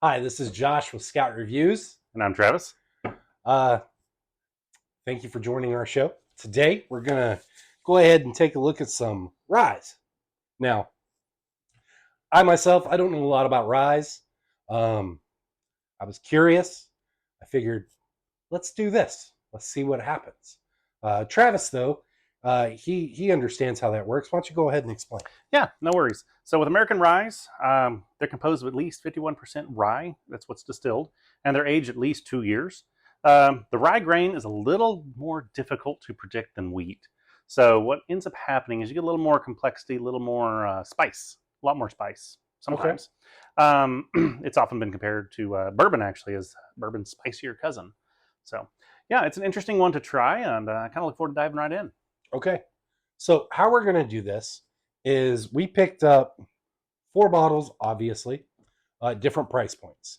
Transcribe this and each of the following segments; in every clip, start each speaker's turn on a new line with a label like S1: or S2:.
S1: Hi, this is Josh with Scout Reviews.
S2: And I'm Travis.
S1: Uh, Thank you for joining our show. Today, we're going to go ahead and take a look at some ryes. Now, I myself, I don't know a lot about ryes. I was curious. I figured, let's do this. Let's see what happens. Travis, though, he understands how that works. Why don't you go ahead and explain?
S2: Yeah, no worries. So with American ryes, they're composed of at least 51% rye. That's what's distilled. And they're aged at least 2 years. The rye grain is a little more difficult to predict than wheat. So what ends up happening is you get a little more complexity, a little more spice, a lot more spice sometimes. Okay. It's often been compared to bourbon, actually, as bourbon's spicier cousin. So yeah, it's an interesting one to try, and I kind of look forward to diving right in.
S1: Okay. So how we're going to do this is we picked up 4 bottles, obviously, different price points.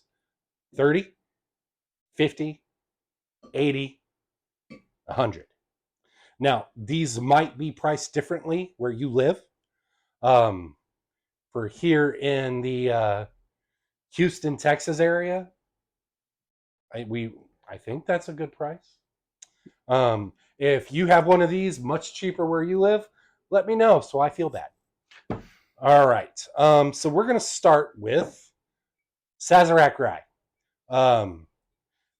S1: 30, 50, 80, 100. Now, these might be priced differently where you live. For here in the Houston, Texas area, I think that's a good price. If you have one of these much cheaper where you live, let me know so I feel bad. All right. So we're going to start with Sazerac rye.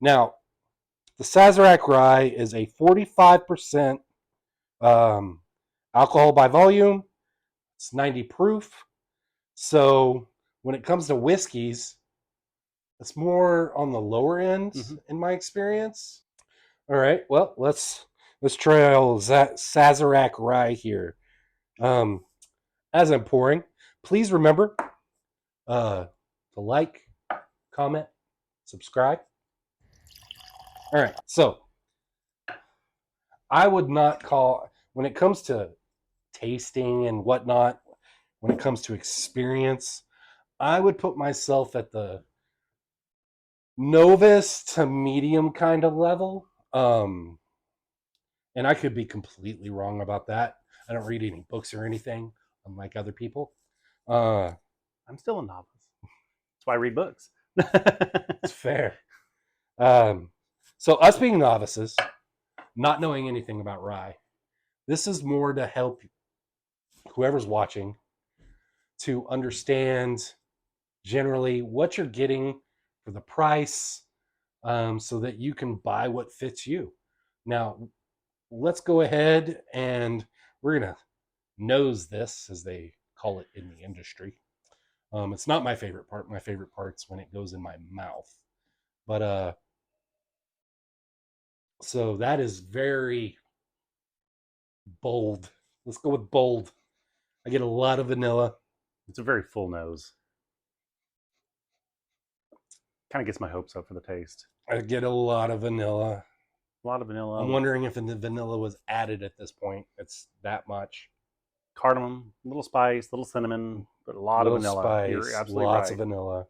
S1: Now, the Sazerac rye is a 45% alcohol by volume. It's 90 proof. So when it comes to whiskeys, it's more on the lower end in my experience. All right. Well, let's try all Sazerac rye here. As I'm pouring, please remember to like, comment, subscribe. All right. So I would not call, when it comes to tasting and whatnot, when it comes to experience, I would put myself at the novice to medium kind of level. And I could be completely wrong about that. I don't read any books or anything, unlike other people.
S2: I'm still a novice. That's why I read books.
S1: It's fair. So us being novices, not knowing anything about rye, this is more to help whoever's watching to understand generally what you're getting for the price, so that you can buy what fits you. Now, let's go ahead and we're going to nose this, as they call it in the industry. It's not my favorite part. My favorite part's when it goes in my mouth. But so that is very bold. Let's go with bold. I get a lot of vanilla.
S2: It's a very full nose. Kind of gets my hopes up for the taste.
S1: I get a lot of vanilla.
S2: A lot of vanilla.
S1: I'm wondering if the vanilla was added at this point. It's that much.
S2: Cardamom, a little spice, a little cinnamon, but a lot of vanilla.
S1: Spice,
S2: You're absolutely
S1: lots
S2: right.
S1: of vanilla.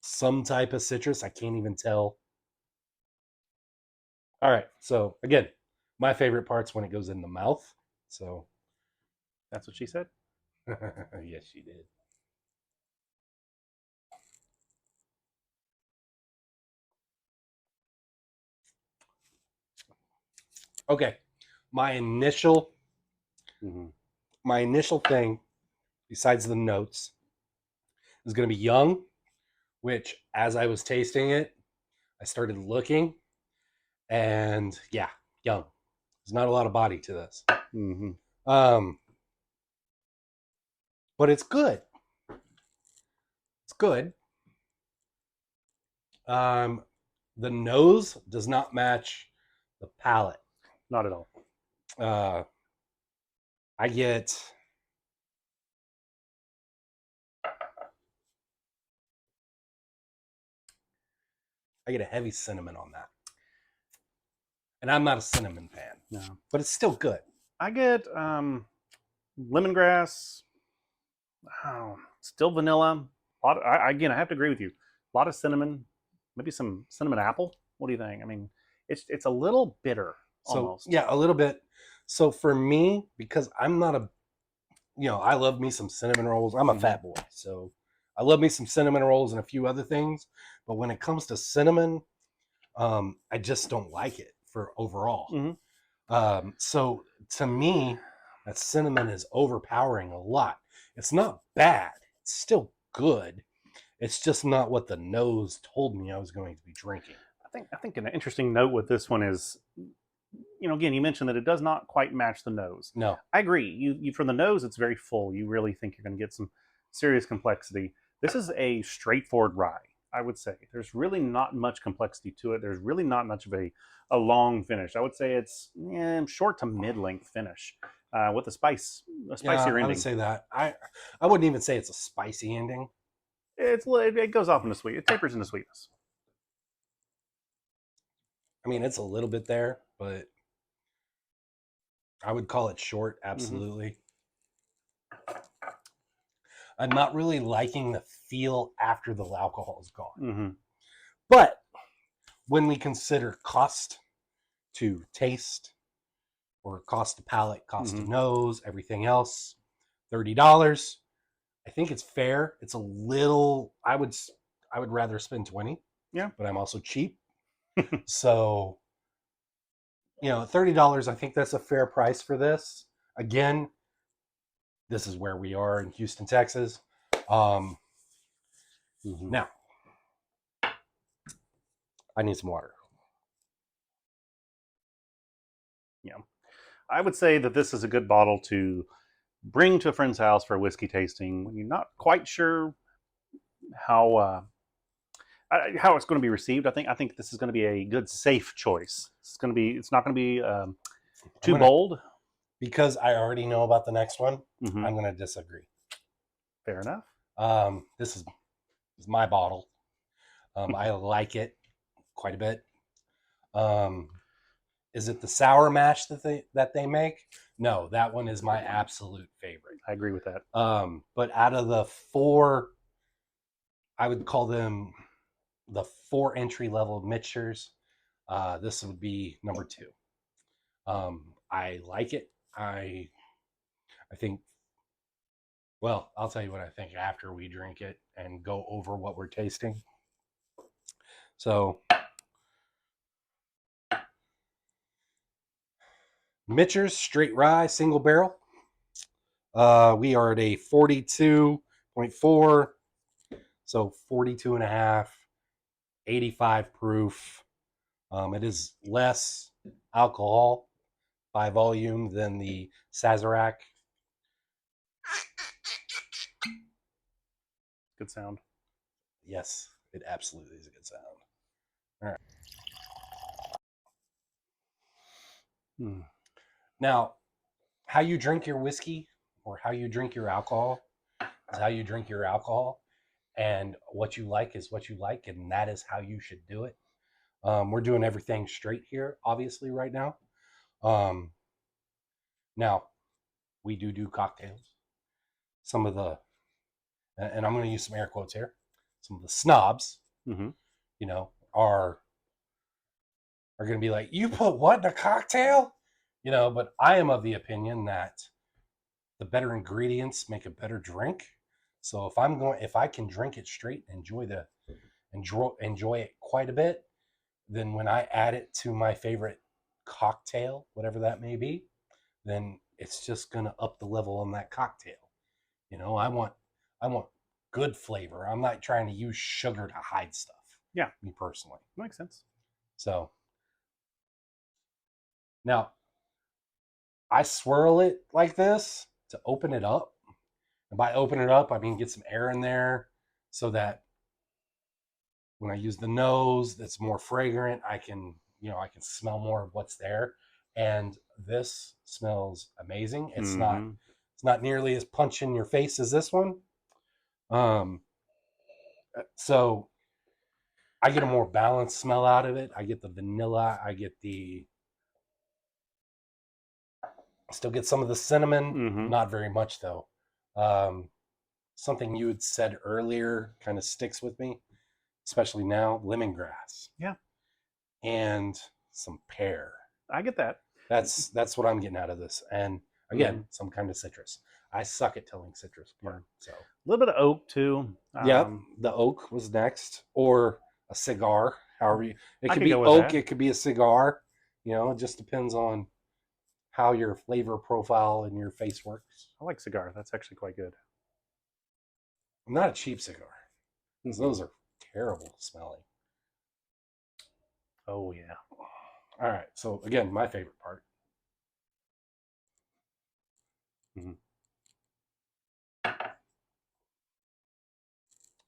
S1: Some type of citrus. I can't even tell. All right. So again, my favorite part's when it goes in the mouth. So
S2: that's what she said.
S1: Yes, she did. Okay. My initial thing, besides the notes, is going to be young, which as I was tasting it, I started looking, and yeah, young. There's not a lot of body to this. But it's good. It's good. The nose does not match the palate.
S2: Not at all.
S1: I get a heavy cinnamon on that. And I'm not a cinnamon fan.
S2: No.
S1: But it's still good.
S2: I get lemongrass. Still vanilla. Again, I have to agree with you. A lot of cinnamon, maybe some cinnamon apple. What do you think? I mean, it's a little bitter almost.
S1: So, yeah, a little bit. So for me, because I'm not I love me some cinnamon rolls. I'm a fat boy. So I love me some cinnamon rolls and a few other things, but when it comes to cinnamon, I just don't like it for overall. So to me, that cinnamon is overpowering a lot. It's not bad. It's still good. It's just not what the nose told me I was going to be drinking.
S2: I think an interesting note with this one is, again, you mentioned that it does not quite match the nose.
S1: No.
S2: I agree. You from the nose, it's very full. You really think you're going to get some serious complexity. This is a straightforward rye, I would say. There's really not much complexity to it. There's really not much of a long finish. I would say it's short to mid-length finish with a spicier ending.
S1: I would say that. I wouldn't even say it's a spicy ending.
S2: It goes off into sweet. It tapers into sweetness.
S1: I mean, it's a little bit there, but I would call it short, absolutely. I'm not really liking the feel after the alcohol is gone. But when we consider cost to taste, or cost to palate, cost to nose, everything else, $30. I think it's fair. It's a little. I would rather spend 20.
S2: Yeah,
S1: but I'm also cheap. So, $30. I think that's a fair price for this. Again, this is where we are in Houston, Texas. Now, I need some water.
S2: Yeah, I would say that this is a good bottle to bring to a friend's house for a whiskey tasting when you're not quite sure how it's going to be received. I think this is going to be a good, safe choice. It's not going to be too bold.
S1: Because I already know about the next one, I'm going to disagree.
S2: Fair enough.
S1: This is my bottle. I like it quite a bit. Is it the sour mash that they make? No, that one is my absolute favorite.
S2: I agree with that.
S1: But out of the 4, I would call them the 4 entry-level Michters. This would be number 2. I like it. I think, well, I'll tell you what I think after we drink it and go over what we're tasting. So, Michter's Straight Rye Single Barrel. We are at a 42.4, so 42 and a half, 85 proof. It is less alcohol by volume than the Sazerac.
S2: Good sound.
S1: Yes, it absolutely is a good sound. All right. Now, how you drink your whiskey or how you drink your alcohol is how you drink your alcohol, and what you like is what you like, and that is how you should do it. We're doing everything straight here, obviously, right now. Now, we do cocktails. Some of the, and I'm going to use some air quotes here, some of the snobs, are going to be like, you put what in a cocktail? But I am of the opinion that the better ingredients make a better drink. So if I can drink it straight, enjoy it quite a bit, then when I add it to my favorite cocktail, whatever that may be, then it's just gonna up the level on that cocktail. I want good flavor. I'm not trying to use sugar to hide stuff.
S2: Yeah,
S1: me personally.
S2: Makes sense.
S1: So now I swirl it like this to open it up. And by open it up, I mean get some air in there so that when I use the nose, that's more fragrant. I can smell more of what's there. And this smells amazing. It's not nearly as punch in your face as this one. So I get a more balanced smell out of it. I get the vanilla. Still get some of the cinnamon. Not very much though. Something you had said earlier kind of sticks with me, especially now, lemongrass.
S2: Yeah.
S1: And some pear.
S2: I get that.
S1: That's what I'm getting out of this. And again, some kind of citrus. I suck at telling citrus apart. So
S2: a little bit of oak too.
S1: yeah, the oak was next, or a cigar. However, it
S2: I
S1: could
S2: could
S1: be
S2: go with
S1: oak.
S2: that.
S1: It could be a cigar. It just depends on how your flavor profile and your face works.
S2: I like cigar. That's actually quite good.
S1: Not a cheap cigar, because those are terrible smelling.
S2: Oh yeah.
S1: All right. So again, my favorite part.
S2: Mhm.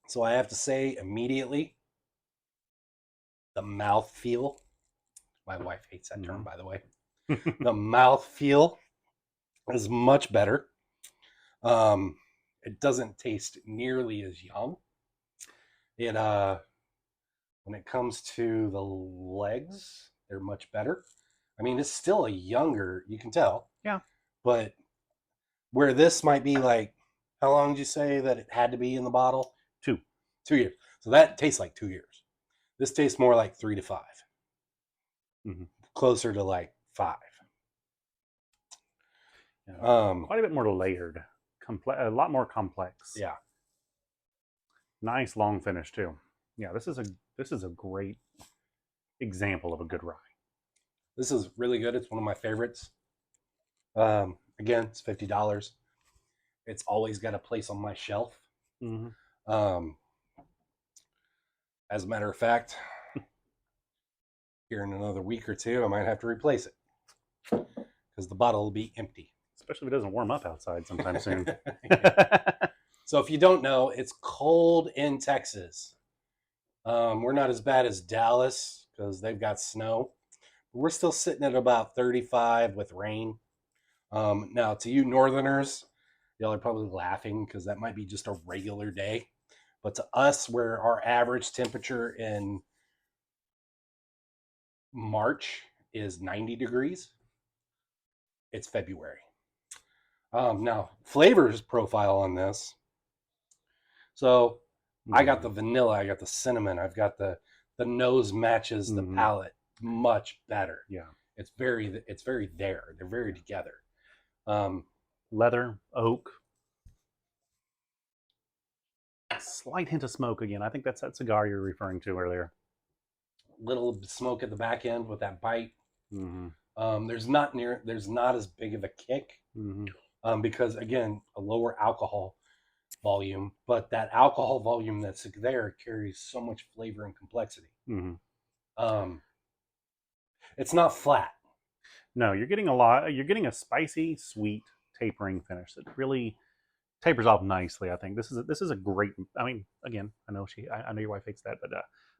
S1: So I have to say immediately, the mouth feel. My wife hates that term, by the way. The mouth feel is much better. It doesn't taste nearly as young. It when it comes to the legs, they're much better. I mean, it's still a younger, you can tell.
S2: Yeah.
S1: But where this might be like, how long did you say that it had to be in the bottle?
S2: 2.
S1: 2 years. So that tastes like 2 years. This tastes more like 3 to 5.
S2: Mm-hmm.
S1: Closer to like 5.
S2: Yeah. Quite a bit more layered, a lot more complex.
S1: Yeah.
S2: Nice long finish too. Yeah, this is a great example of a good rye.
S1: This is really good. It's one of my favorites. Again, it's $50. It's always got a place on my shelf.
S2: Mm-hmm.
S1: As a matter of fact, here in another week or two, I might have to replace it because the bottle will be empty.
S2: Especially if it doesn't warm up outside sometime soon.
S1: So if you don't know, it's cold in Texas. We're not as bad as Dallas because they've got snow. But we're still sitting at about 35 with rain. Now, to you northerners, y'all are probably laughing because that might be just a regular day. But to us, where our average temperature in March is 90 degrees, it's February. Now, flavors profile on this. So I got the vanilla, I got the cinnamon, I've got the nose matches the palate much better.
S2: Yeah.
S1: It's very there. They're very together.
S2: Leather, oak, slight hint of smoke again. I think that's that cigar you're referring to earlier.
S1: Little smoke at the back end with that bite.
S2: Mm-hmm.
S1: There's not as big of a kick because again, a lower alcohol volume, but that alcohol volume that's there carries so much flavor and complexity.
S2: Mm-hmm.
S1: It's not flat.
S2: No, you're getting a lot. You're getting a spicy, sweet, tapering finish that really tapers off nicely. I think this is a great. I mean, again, I know your wife hates that, but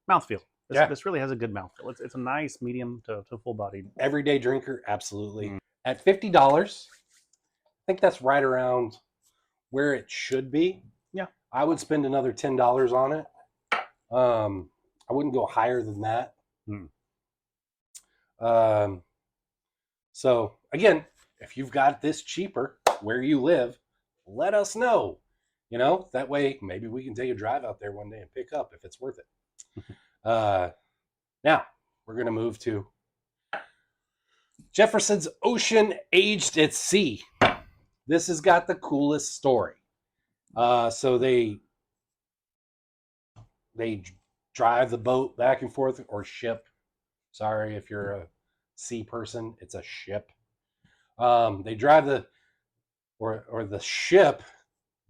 S2: mouthfeel. This really has a good mouthfeel. It's a nice medium to full bodied.
S1: Everyday drinker, absolutely. At $50, I think that's right around where it should be.
S2: Yeah,
S1: I would spend another $10 on it. I wouldn't go higher than that. So again, if you've got this cheaper where you live, let us know. That way maybe we can take a drive out there one day and pick up if it's worth it. Now we're going to move to Jefferson's Ocean Aged at Sea. This has got the coolest story. So they drive the boat back and forth, or ship. Sorry if you're a sea person, it's a ship. They drive the ship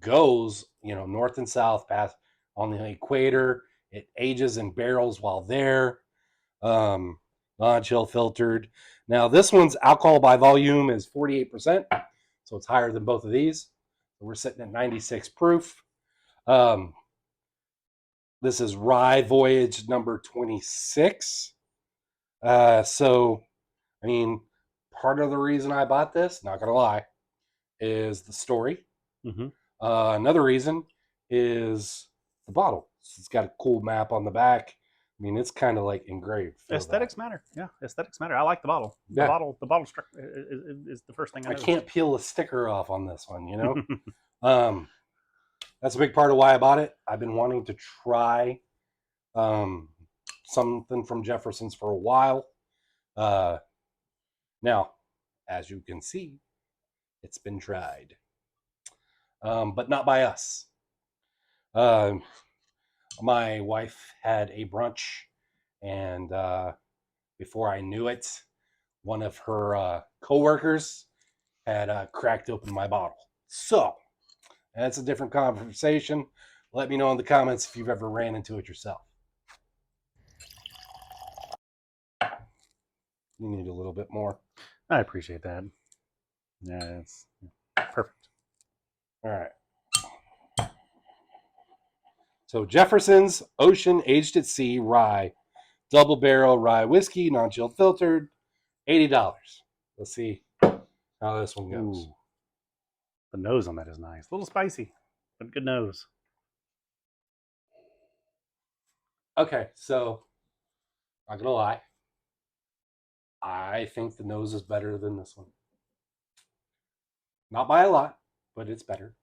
S1: goes, north and south past on the equator. It ages in barrels while there. Non-chill filtered. Now this one's alcohol by volume is 48%, so it's higher than both of these. So we're sitting at 96 proof. This is Rye Voyage number 26. So, I mean, part of the reason I bought this, not gonna lie, is the story. Another reason is the bottle. It's got a cool map on the back. I mean, it's kind of like engraved.
S2: Aesthetics matter. Yeah, aesthetics matter. I like the bottle. The bottle is the first thing I
S1: can't peel the sticker off on this one, That's a big part of why I bought it. I've been wanting to try something from Jefferson's for a while. Now, as you can see, it's been tried. but not by us. Um, my wife had a brunch, and before I knew it, one of her coworkers had cracked open my bottle. So that's a different conversation. Let me know in the comments if you've ever ran into it yourself. You need a little bit more.
S2: I appreciate that. Yeah, it's perfect.
S1: All right. So Jefferson's Ocean Aged at Sea Rye, double barrel rye whiskey, non-chilled filtered, $80. Let's see how this one goes.
S2: Ooh. The nose on that is nice. A little spicy, but good nose.
S1: Okay, so not gonna lie, I think the nose is better than this one. Not by a lot, but it's better.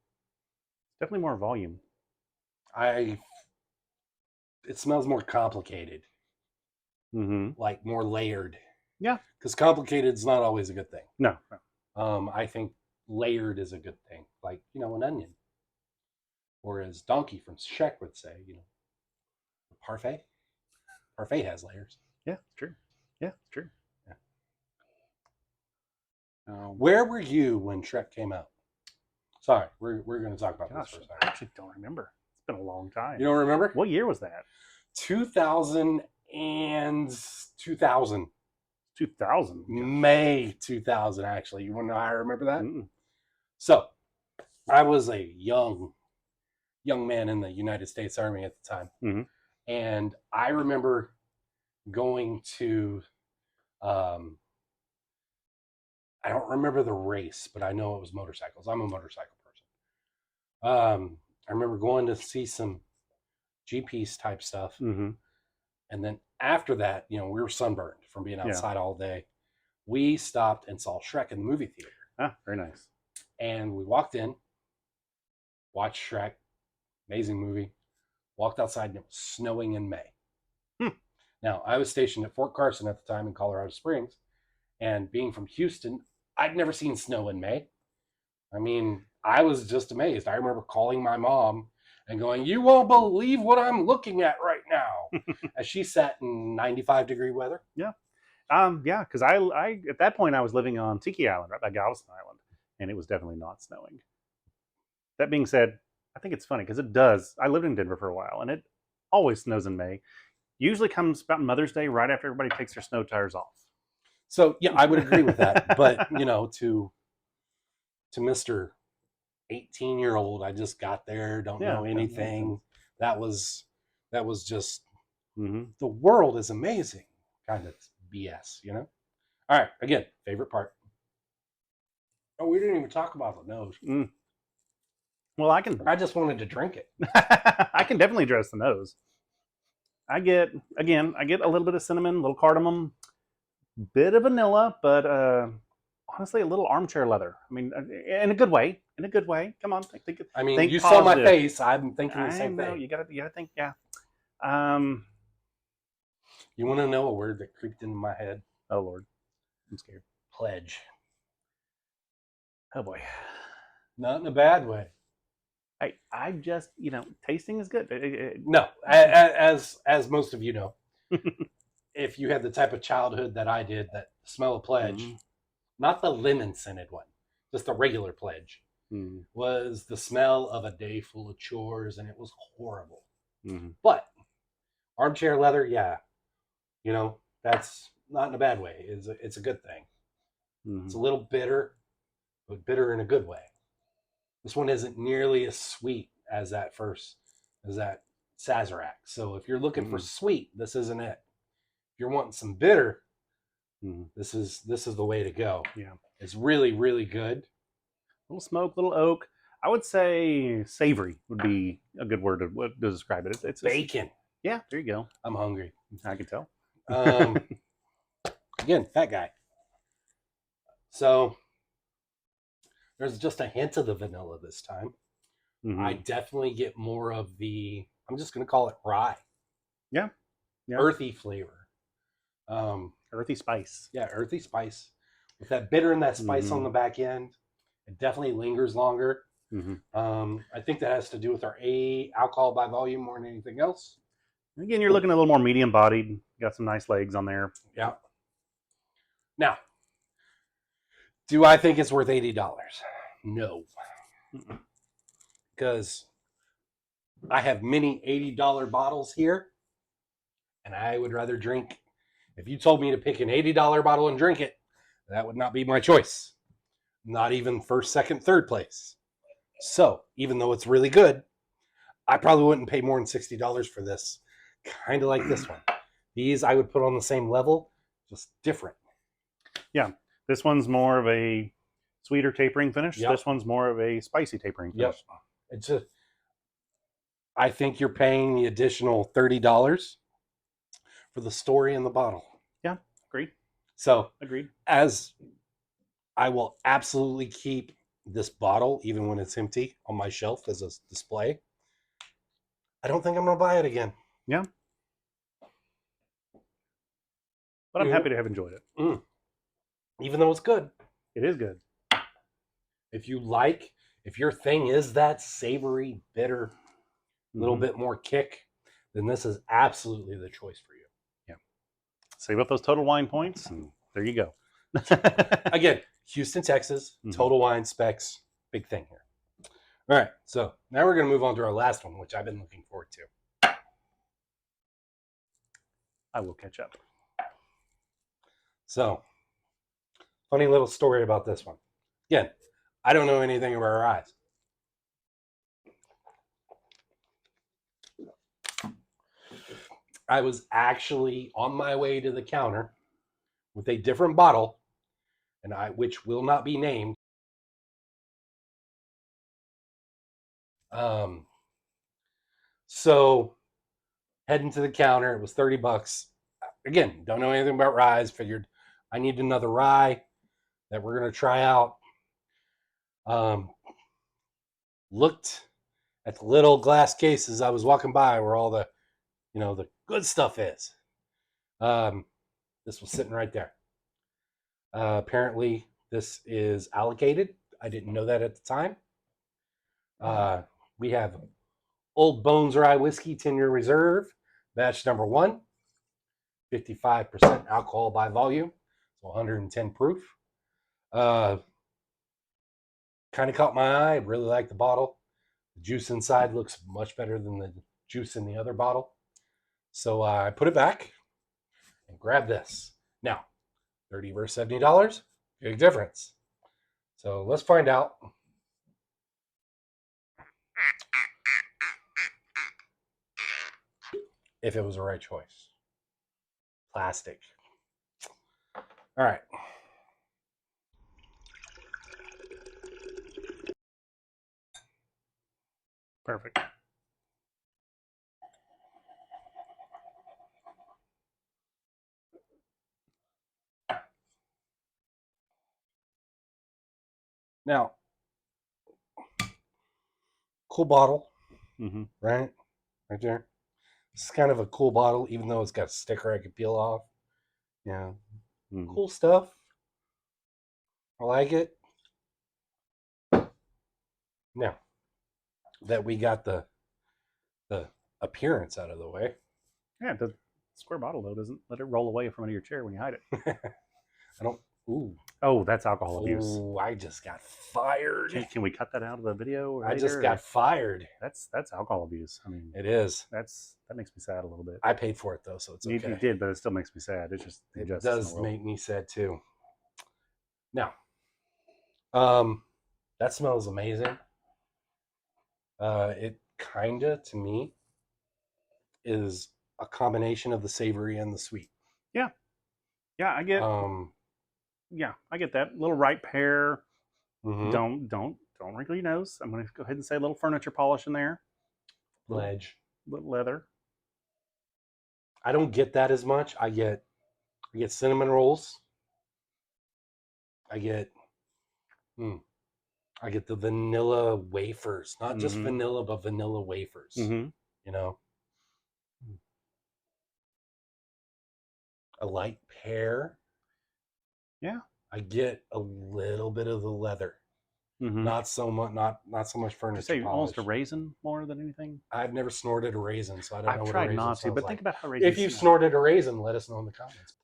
S2: Definitely more volume.
S1: It smells more complicated, like more layered.
S2: Yeah,
S1: because complicated is not always a good thing.
S2: No.
S1: I think layered is a good thing, like an onion, or as Donkey from Shrek would say, parfait. Parfait has layers.
S2: Yeah, it's true. Yeah, it's true.
S1: Yeah. Where were you when Shrek came out? Sorry, we're going to talk about this for a second.
S2: I actually don't remember. It's been a long time.
S1: You don't remember?
S2: What year was that?
S1: 2000. 2000. May 2000, actually. You want to know how I remember that?
S2: Mm-mm.
S1: So, I was a young man in the United States Army at the time. And I remember going to, I don't remember the race, but I know it was motorcycles. I'm a motorcycle person. I remember going to see some G-Piece type stuff. And then after that, we were sunburned from being outside all day. We stopped and saw Shrek in the movie theater.
S2: Ah, very nice.
S1: And we walked in, watched Shrek, amazing movie, walked outside, and it was snowing in May. Now, I was stationed at Fort Carson at the time in Colorado Springs, and being from Houston, I'd never seen snow in May. I mean, I was just amazed. I remember calling my mom and going, "You won't believe what I'm looking at right now," as she sat in 95-degree weather.
S2: Yeah. Yeah, because I at that point I was living on Tiki Island, right by Galveston Island, and it was definitely not snowing. That being said, I think it's funny because it does. I lived in Denver for a while, and it always snows in May. Usually comes about Mother's Day, right after everybody takes their snow tires off.
S1: So yeah, I would agree with that. But to Mr. 18-year-old, I just got there, don't know anything. That was just the world is amazing kind of BS, All right, again, favorite part. Oh, we didn't even talk about the nose.
S2: Well, I
S1: just wanted to drink it.
S2: I can definitely address the nose. I get a little bit of cinnamon, a little cardamom, bit of vanilla, but honestly, a little armchair leather. I mean, in a good way. In a good way. Come on, think
S1: you
S2: positive.
S1: saw my face. I'm thinking the same thing.
S2: You gotta think. Yeah.
S1: You want to know a word that creeped into my head?
S2: Oh Lord, I'm scared.
S1: Pledge.
S2: Oh boy.
S1: Not in a bad way.
S2: I just tasting is good.
S1: No, as most of you know, if you had the type of childhood that I did, that smell of Pledge, not the lemon scented one, just the regular Pledge, was the smell of a day full of chores, and it was horrible. But armchair leather, yeah, that's not in a bad way. It's a good thing. It's a little bitter, but bitter in a good way. This one isn't nearly as sweet as that Sazerac. So if you're looking for sweet, this isn't it. If you're wanting some bitter, this is the way to go.
S2: Yeah,
S1: it's really, really good.
S2: Little smoke, little oak. I would say savory would be a good word to describe it. It's
S1: bacon.
S2: Yeah, there you go.
S1: I'm hungry.
S2: I can tell.
S1: Again, fat guy. So there's just a hint of the vanilla this time. I definitely get more of the, I'm just going to call it rye.
S2: Yeah.
S1: Earthy flavor.
S2: Earthy spice.
S1: Yeah, earthy spice. With that bitter and that spice on the back end, it definitely lingers longer. I think that has to do with our alcohol by volume more than anything else.
S2: Again, you're looking a little more medium bodied. Got some nice legs on there.
S1: Yeah. Now, do I think it's worth $80? No. Because I have many $80 bottles here, and I would rather drink. If you told me to pick an $80 bottle and drink it, that would not be my choice. Not even first, second, third place. So, even though it's really good, I probably wouldn't pay more than $60 for this. Kind of like this one. These I would put on the same level, just different.
S2: Yeah, this one's more of a sweeter tapering finish.
S1: Yep.
S2: This one's more of a spicy tapering finish.
S1: Yep. It's a. I think you're paying the additional $30 for the story in the bottle.
S2: Yeah, agreed.
S1: So,
S2: agreed.
S1: As I will absolutely keep this bottle, even when it's empty, on my shelf as a display. I don't think I'm going to buy it again.
S2: Yeah. But I'm happy to have enjoyed it.
S1: Even though it's good.
S2: It is good.
S1: If your thing is that savory, bitter, little bit more kick, then this is absolutely the choice for you.
S2: Yeah. Save up those total wine points, and there you go.
S1: Again, Houston, Texas, total wine specs, big thing here. All right, so now we're going to move on to our last one, which I've been looking forward to.
S2: I will catch up.
S1: So, funny little story about this one. Again, I don't know anything about Ryes. I was actually on my way to the counter with a different bottle, which will not be named. So heading to the counter, it was $30. Again, don't know anything about ryes. Figured I need another rye that we're gonna try out. Looked at the little glass cases I was walking by where all the, the good stuff is. This was sitting right there. Apparently, this is allocated. I didn't know that at the time. We have Old Bones Rye Whiskey 10-year reserve, batch number 1, 55% alcohol by volume, so 110 proof. Kind of caught my eye. I really like the bottle. The juice inside looks much better than the juice in the other bottle. So I put it back and grabbed this. Now, $30 versus $70, big difference. So let's find out. If it was the right choice. Plastic. All right.
S2: Perfect.
S1: Now, cool bottle, right? Right there. It's kind of a cool bottle, even though it's got a sticker I can peel off. Yeah. Cool stuff. I like it. Now that we got the appearance out of the way.
S2: Yeah, the square bottle, though, doesn't let it roll away from under your chair when you hide it.
S1: I don't... Ooh.
S2: Oh, that's alcohol abuse.
S1: Oh, I just got fired.
S2: Can we cut that out of the video?
S1: I just got fired.
S2: That's alcohol abuse. I mean,
S1: it is.
S2: That makes me sad a little bit.
S1: I paid for it though, so it's okay.
S2: You did, but it still makes me sad. It's just
S1: it does make me sad too. Now, that smells amazing. It kinda to me is a combination of the savory and the sweet.
S2: Yeah, I get. Yeah, I get that little ripe pear. Don't wrinkle your nose. I'm going to go ahead and say a little furniture polish in there.
S1: Ledge.
S2: Little leather.
S1: I don't get that as much. I get cinnamon rolls. I get the vanilla wafers, not just vanilla, but vanilla wafers. You know, a light pear.
S2: Yeah,
S1: I get a little bit of the leather. Not so much. Not so much
S2: Did you
S1: furniture
S2: say
S1: polish.
S2: almost a raisin more than anything?
S1: I've never snorted a raisin, so I don't know
S2: I've
S1: what a
S2: tried
S1: raisin
S2: not to,
S1: smells
S2: but
S1: like.
S2: think about how raisins
S1: If you've
S2: smell.
S1: snorted a raisin, let us know in the comments.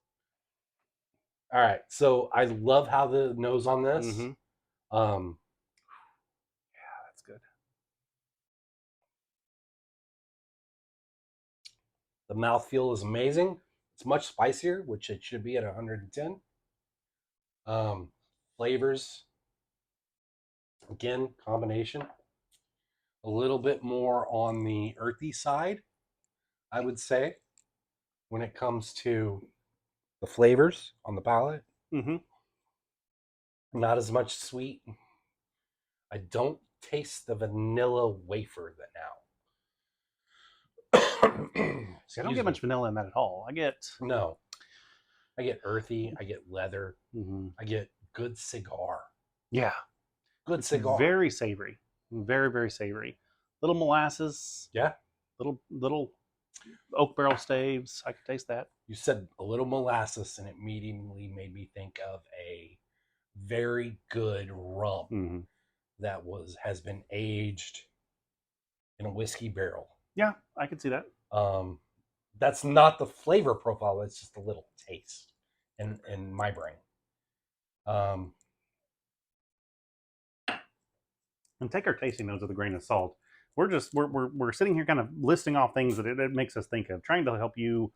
S1: All right, so I love how the nose on this.
S2: Yeah, that's good.
S1: The mouthfeel is amazing. It's much spicier, which it should be at 110. Flavors, again, combination. A little bit more on the earthy side, I would say, when it comes to the flavors on the palate. Not as much sweet. I don't taste the vanilla wafer now.
S2: See, I don't get much vanilla in that at all. I get
S1: earthy. I get leather. I get good cigar.
S2: Yeah,
S1: Good
S2: it's
S1: cigar.
S2: very savory, very very savory. Little molasses.
S1: Yeah.
S2: Little oak barrel staves. I could taste that.
S1: You said a little molasses, and it immediately made me think of a very good rum that has been aged in a whiskey barrel.
S2: Yeah, I can see that.
S1: That's not the flavor profile. It's just a little taste in my brain.
S2: And take our tasting notes with a grain of salt. We're sitting here kind of listing off things that it makes us think of, trying to help you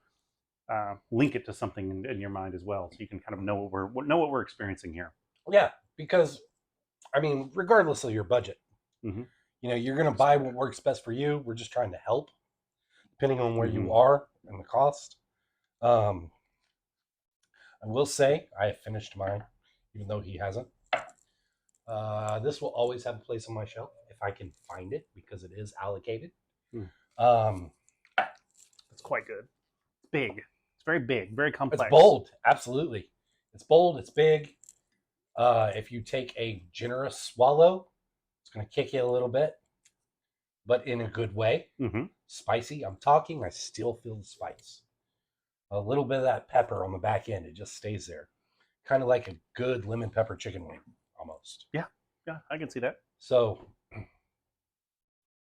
S2: link it to something in your mind as well, so you can kind of know what we're experiencing here.
S1: Yeah, because I mean, regardless of your budget, you're going to buy what works best for you. We're just trying to help, depending on where you are and the cost. I will say I have finished mine, even though he hasn't. This will always have a place on my shelf if I can find it, because it is allocated.
S2: It's quite good. It's big. It's very big, very complex.
S1: It's bold. Absolutely. It's bold. It's big. If you take a generous swallow, it's going to kick you a little bit, but in a good way. Spicy. I still feel the spice. A little bit of that pepper on the back end. It just stays there. Kind of like a good lemon pepper chicken wing, almost.
S2: Yeah, I can see that.
S1: So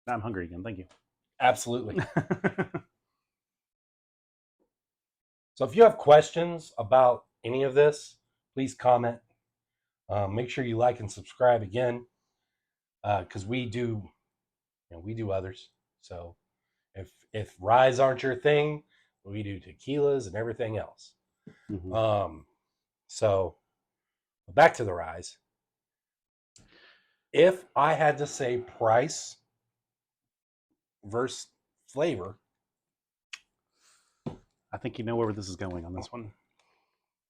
S2: now I'm hungry again. Thank you.
S1: Absolutely. So if you have questions about any of this, please comment. Make sure you like and subscribe again, because we do others. So if ryes aren't your thing, we do tequilas and everything else. So back to the ryes. If I had to say price versus flavor,
S2: I think you know where this is going on this one.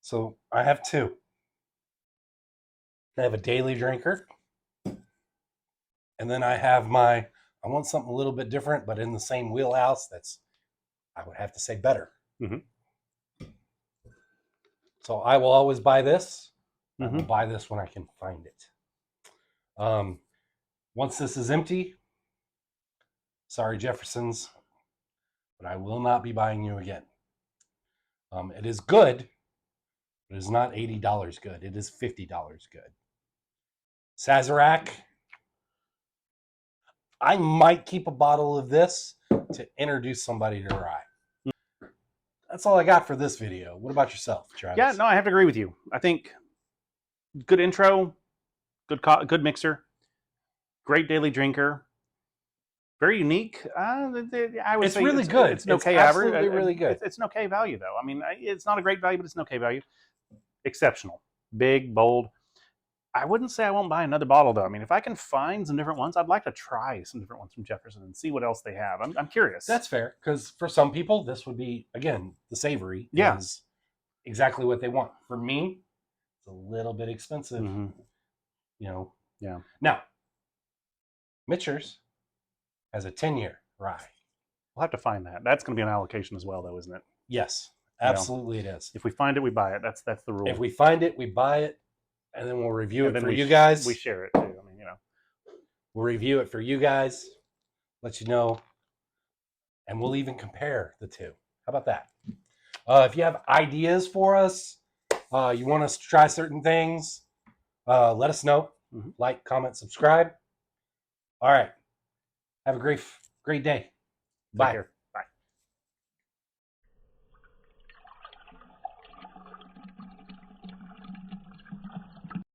S1: So I have two. I have a daily drinker, and then I have I want something a little bit different, but in the same wheelhouse. I would have to say better. So I will always buy this. I will buy this when I can find it. Once this is empty, sorry, Jeffersons, but I will not be buying you again. It is good, but it is not $80 good. It is $50 good. Sazerac, I might keep a bottle of this to introduce somebody to rye. That's all I got for this video. What about yourself, Travis?
S2: Yeah, no, I have to agree with you. I think good intro, good mixer, great daily drinker, very unique. I would say
S1: really good.
S2: It's an okay
S1: absolutely
S2: average.
S1: Really good.
S2: It's an okay value though. I mean, it's not a great value, but it's an okay value. Exceptional, big, bold. I wouldn't say I won't buy another bottle though. I mean, if I can find some different ones, I'd like to try some different ones from Jefferson and see what else they have. I'm curious.
S1: That's fair, because for some people, this would be, again, the savory is exactly what they want. For me, it's a little bit expensive.
S2: Yeah.
S1: Now, Michter's has a 10-year rye.
S2: We'll have to find that. That's going to be an allocation as well, though, isn't it?
S1: Yes, absolutely it is.
S2: If we find it, we buy it. That's the rule.
S1: If we find it, we buy it, and then we'll review it for you guys.
S2: We share it too. I mean,
S1: we'll review it for you guys, let you know, and we'll even compare the two. How about that? If you have ideas for us, you want us to try certain things, let us know.
S2: Mhm.
S1: Like, comment, subscribe. All right. Have a great day.
S2: Take
S1: Bye.
S2: care.